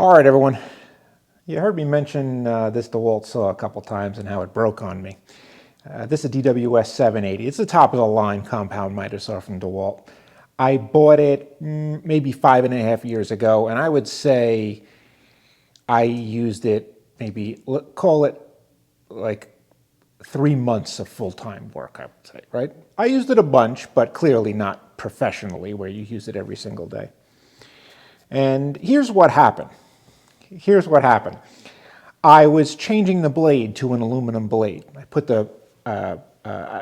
All right, everyone. You heard me mention this Dewalt saw a couple times and how it broke on me. This is a DWS780. It's the top of the line compound miter saw from Dewalt. I bought it maybe 5.5 years ago, and I would say I used it maybe, call it like 3 months of full-time work, I would say, right? I used it a bunch, but clearly not professionally where you use it every single day. And here's what happened. I was changing the blade to an aluminum blade. I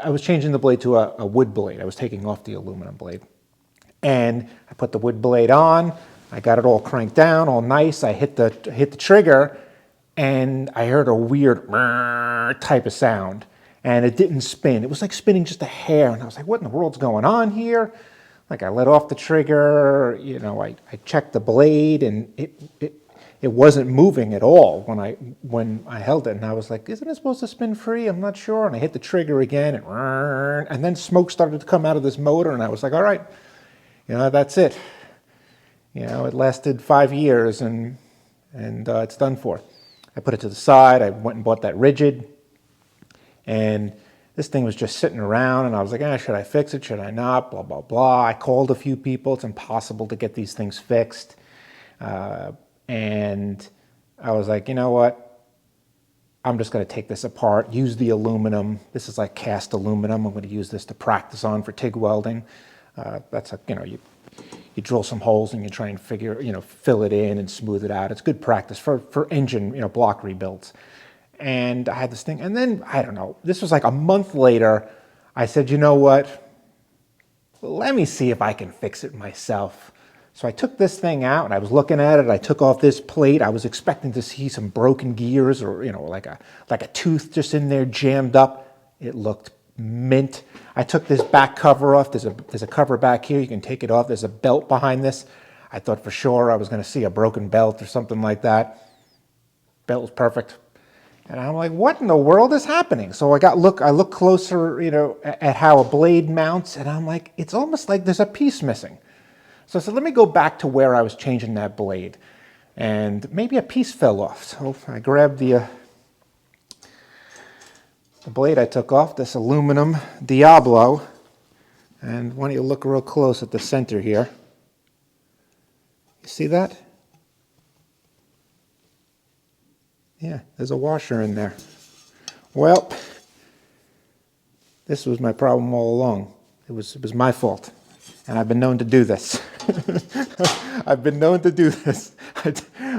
was changing the blade to a wood blade. I was taking off the aluminum blade. And I put the wood blade on. I got it all cranked down, all nice. I hit the trigger, and I heard a weird type of sound. And it didn't spin. It was like spinning just a hair. And I was like, what in the world's going on here? Like, I let off the trigger, you know, I checked the blade, and it wasn't moving at all when I held it. And I was like, isn't it supposed to spin free? I'm not sure. And I hit the trigger again, and then smoke started to come out of this motor, and I was like, all right, you know, that's it. You know, it lasted 5 years, and it's done for. I put it to the side. I went and bought that rigid, and this thing was just sitting around, and I was like, should I fix it? Should I not? Blah, blah, blah. I called a few people. It's impossible to get these things fixed. And I was like, you know what? I'm just going to take this apart, use the aluminum. This is like cast aluminum. I'm going to use this to practice on for TIG welding. That's a, you know, you drill some holes and you try and fill it in and smooth it out. It's good practice for engine, block rebuilds. And I had this thing, and then, I don't know, this was like a month later, I said, you know what? Let me see if I can fix it myself. So I took this thing out, and I was looking at it. I took off this plate. I was expecting to see some broken gears or, like a tooth just in there jammed up. It looked mint. I took this back cover off. There's a cover back here. You can take it off. There's a belt behind this. I thought for sure I was going to see a broken belt or something like that. Belt was perfect. And I'm like, what in the world is happening? So I look closer, at how a blade mounts, and I'm like, it's almost like there's a piece missing. So I said, let me go back to where I was changing that blade. And maybe a piece fell off. So I grabbed the blade I took off, this aluminum Diablo. And why don't you look real close at the center here. You see that? Yeah, there's a washer in there. Well, this was my problem all along. It was my fault. And I've been known to do this. I've been known to do this.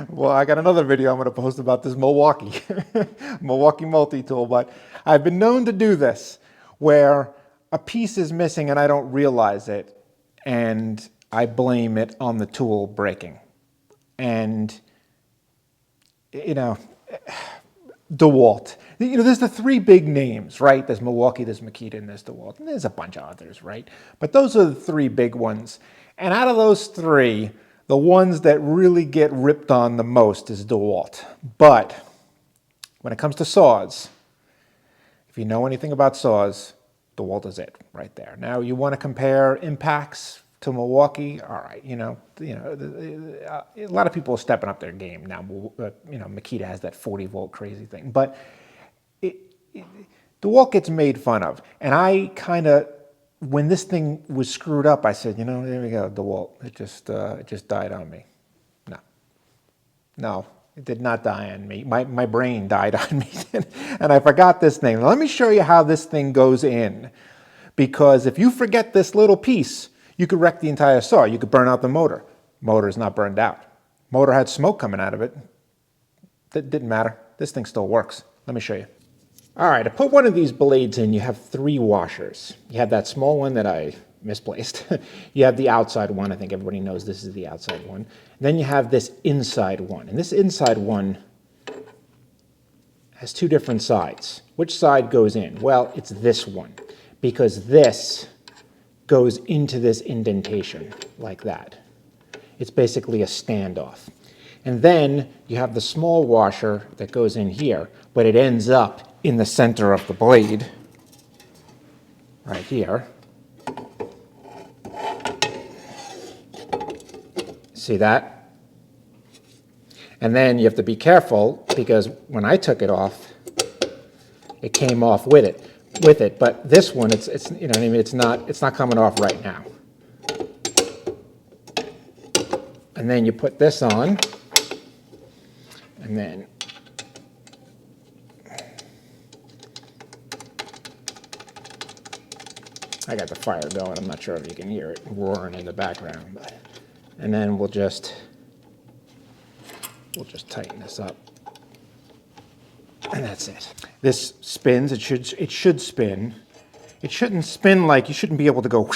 Well, I got another video I'm going to post about this Milwaukee multi-tool, but I've been known to do this where a piece is missing and I don't realize it, and I blame it on the tool breaking. And, DeWalt. There's the three big names, right? There's Milwaukee, there's Makita, and there's DeWalt. And there's a bunch of others, right? But those are the three big ones. And out of those three, the ones that really get ripped on the most is DeWalt. But when it comes to saws, if you know anything about saws, DeWalt is it right there. Now, you want to compare impacts to Milwaukee, all right, a lot of people are stepping up their game now. Makita has that 40-volt crazy thing, but DeWalt gets made fun of. And I when this thing was screwed up, I said, there we go, DeWalt. It just died on me. No, it did not die on me. My brain died on me, and I forgot this thing. Now, let me show you how this thing goes in, because if you forget this little piece, you could wreck the entire saw. You could burn out the motor. Motor is not burned out. Motor had smoke coming out of it. That didn't matter. This thing still works. Let me show you. All right, to put one of these blades in, you have 3 washers. You have that small one that I misplaced. You have the outside one. I think everybody knows this is the outside one. And then you have this inside one. And this inside one has 2 different sides. Which side goes in? Well, it's this one, because this goes into this indentation like that. It's basically a standoff. And then you have the small washer that goes in here, but it ends up in the center of the blade, right here. See that? And then you have to be careful because when I took it off, it came off with it. But this one, it's you know what I mean, it's not coming off right now. And then you put this on, and then I got the fire going. I'm not sure if you can hear it roaring in the background, but and then we'll just tighten this up, and that's it. This spins. It should spin. It shouldn't spin like you shouldn't be able to go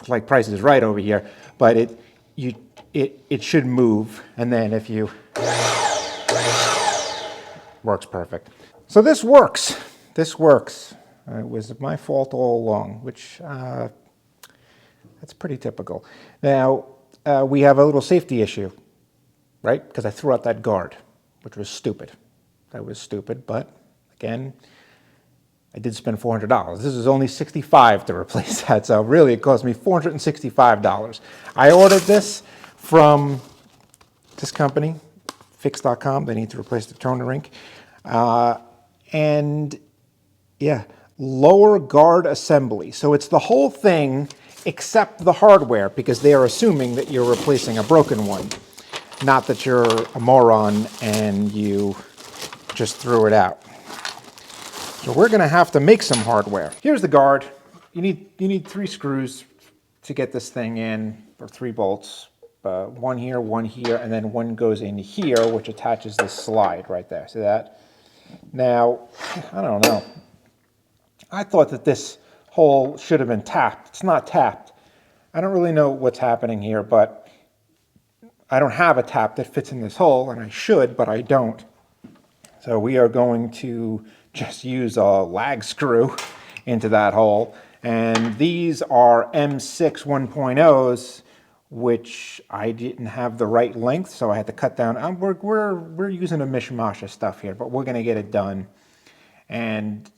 like Price is Right over here, but it should move, and then if you works perfect. So this works. This works. It was my fault all along, which that's pretty typical. Now we have a little safety issue, right? Because I threw out that guard, which was stupid. That was stupid, but again, I did spend $400. This is only $65 to replace that, so really it cost me $465. I ordered this from this company, Fix.com. They need to replace the toner ink. And yeah, lower guard assembly. So it's the whole thing except the hardware, because they are assuming that you're replacing a broken one, not that you're a moron and you just threw it out. So we're going to have to make some hardware. Here's the guard. You need 3 screws to get this thing in, or 3 bolts. One here, and then one goes in here, which attaches this slide right there. See that? Now, I don't know. I thought that this hole should have been tapped. It's not tapped. I don't really know what's happening here, but I don't have a tap that fits in this hole, and I should, but I don't. So we are going to just use a lag screw into that hole. And these are M6 1.0s, which I didn't have the right length, so I had to cut down. We're using a mishmash of stuff here, but we're going to get it done. And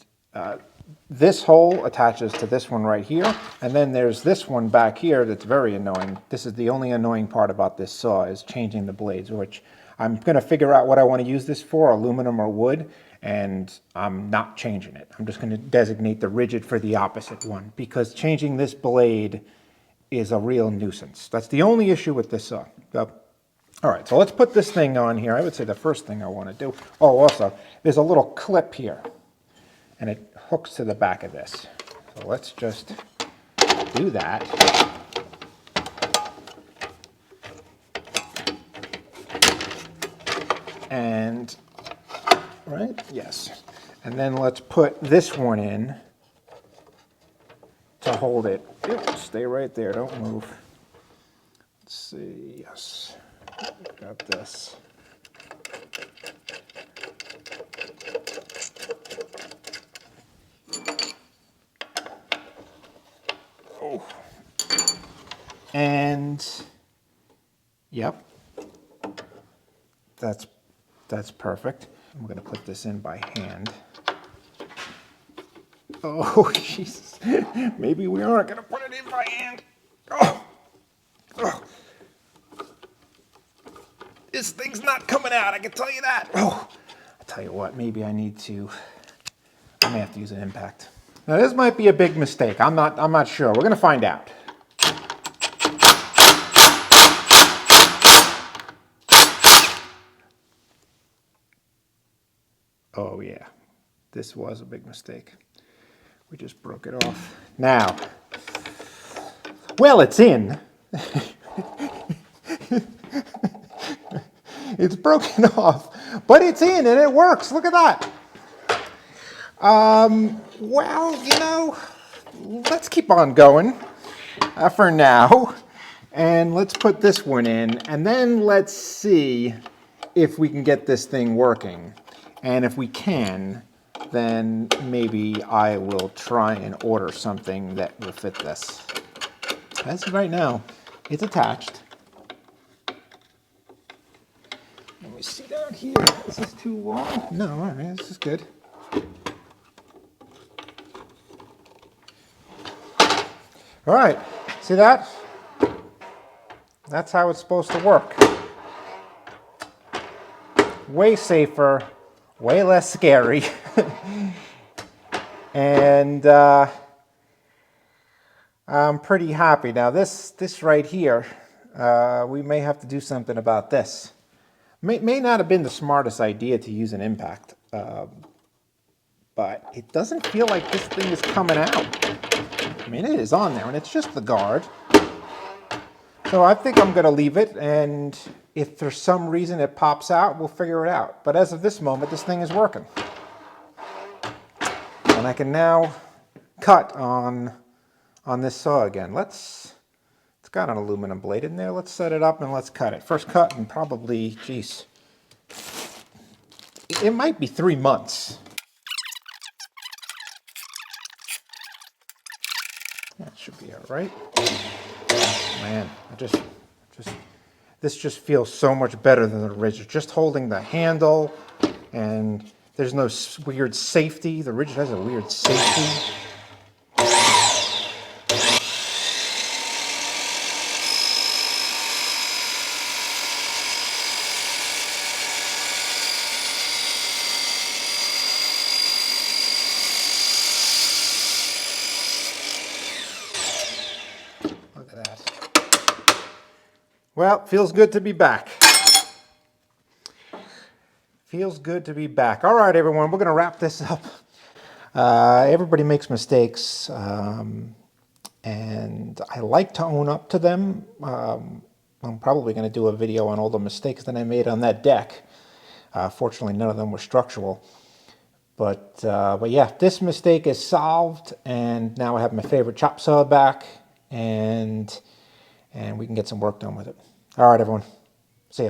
this hole attaches to this one right here, and then there's this one back here that's very annoying. This is the only annoying part about this saw, is changing the blades, which I'm going to figure out what I want to use this for, aluminum or wood, and I'm not changing it. I'm just going to designate the rigid for the opposite one, because changing this blade is a real nuisance. That's the only issue with this saw. So, all right, so let's put this thing on here. I would say the first thing I want to do, oh, also, there's a little clip here, and it hooks to the back of this. So let's just do that. And, right, yes. And then let's put this one in to hold it. Ew, stay right there, don't move. Let's see, yes, got this. Oh, and yep, that's perfect. I'm going to put this in by hand. Oh, Jesus. Maybe we aren't going to put it in by hand. Oh. Oh. This thing's not coming out, I can tell you that. Oh. I'll tell you what, maybe I may have to use an impact. Now, this might be a big mistake. I'm not sure. We're going to find out. Oh, yeah. This was a big mistake. We just broke it off. Now, well, it's in. It's broken off, but it's in and it works. Look at that. Well, you know, let's keep on going for now. And let's put this one in, and then let's see if we can get this thing working. And if we can, then maybe I will try and order something that will fit this. As of right now, it's attached. Let me see down here. Is this too long? No, all right, this is good. All right, see that? That's how it's supposed to work. way safer, way less scary. And I'm pretty happy. Now this right here, we may have to do something about this. May not have been the smartest idea to use an impact, but it doesn't feel like this thing is coming out. I mean, it is on there, and it's just the guard. So I think I'm going to leave it, and if for some reason it pops out, we'll figure it out. But as of this moment, this thing is working. And I can now cut on this saw again. It's got an aluminum blade in there. Let's set it up and let's cut it. First cut in probably, geez, it might be 3 months. That should be all right. Man, this just feels so much better than the rigid. Just holding the handle, and there's no weird safety. The rigid has a weird safety. Look at that. Well, feels good to be back. Feels good to be back. All right, everyone, we're going to wrap this up. Everybody makes mistakes, and I like to own up to them. I'm probably going to do a video on all the mistakes that I made on that deck. Fortunately, none of them were structural. But yeah, this mistake is solved, and now I have my favorite chop saw back, and we can get some work done with it. All right, everyone. See ya.